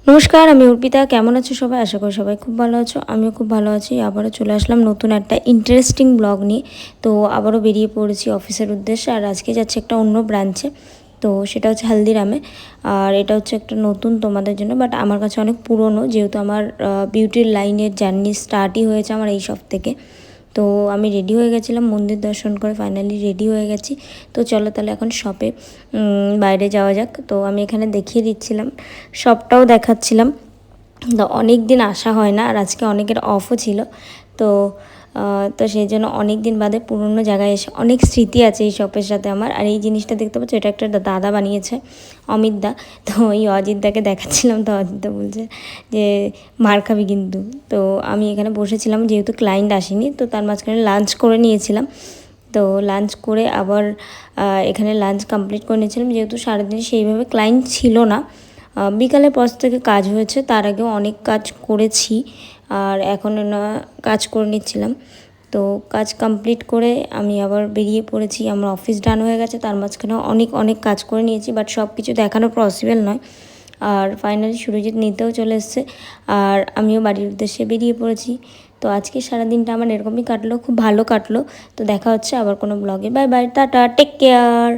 নমস্কার, আমি অর্পিতা। কেমন আছো সবাই? আশা করি সবাই খুব ভালো আছো। আমিও খুব ভালো আছি। আবারও চলে আসলাম নতুন একটা ইন্টারেস্টিং ব্লগ নিয়ে। তো আবারও বেরিয়ে পড়েছি অফিসের উদ্দেশ্যে। আর আজকে যাচ্ছি একটা অন্য ব্রাঞ্চে। তো সেটা হচ্ছে হালদিরামে। আর এটা হচ্ছে একটা নতুন তোমাদের জন্য, বাট আমার কাছে অনেক পুরনো, যেহেতু আমার বিউটির লাইনের জার্নি স্টার্টই হয়েছে আমার এই সব থেকে। তো আমি রেডি হয়ে গেছিলাম, মন্দির দর্শন করে ফাইনালি রেডি হয়ে গেছি। তো চলো তাহলে এখন শপে বাইরে যাওয়া যাক। তো আমি এখানে দেখিয়ে দিচ্ছিলাম, শপটাও দেখাচ্ছিলাম। তো অনেক দিন আসা হয় না, আর আজকে অনেকের অফও ছিল। তো তো সেই জন্য অনেক দিন বাদে পুরনো জায়গায় এসে অনেক স্মৃতি আছে এই শপের সাথে আমার। আর এই জিনিসটা দেখতে পাচ্ছ, এটা একটা দাদা বানিয়েছে, অমিত দা। তো ওই অজিত দাকে দেখাচ্ছিলাম, তো অজিত দা বলছে যে মার খাবি কিন্তু। তো আমি এখানে বসেছিলাম, যেহেতু ক্লায়েন্ট আসেনি, তো তার মাঝখানে লাঞ্চ করে নিয়েছিলাম। তো লাঞ্চ করে আবার এখানে লাঞ্চ কমপ্লিট করে নিয়েছিলাম, যেহেতু সারাদিন সেইভাবে ক্লায়েন্ট ছিল না। বিকালের পর থেকে কাজ হয়েছে, তার আগেও অনেক কাজ করেছি, আর এখন না কাজ করে নিচ্ছিলাম। তো কাজ কমপ্লিট করে আমি আবার বেরিয়ে পড়েছি। আমার অফিস ডান হয়ে গেছে, তার মাঝখানে অনেক অনেক কাজ করে নিয়েছি, বাট সব কিছু দেখানো পসিবল নয়। আর ফাইনালি সুরজিৎ নিতেও চলে এসছে, আর আমিও বাড়ির উদ্দেশ্যে বেরিয়ে পড়েছি। তো আজকে সারাদিনটা আমার এরকমই কাটলো, খুব ভালো কাটলো। তো দেখা হচ্ছে আবার কোনো ব্লগে। Bye bye, tata, take care.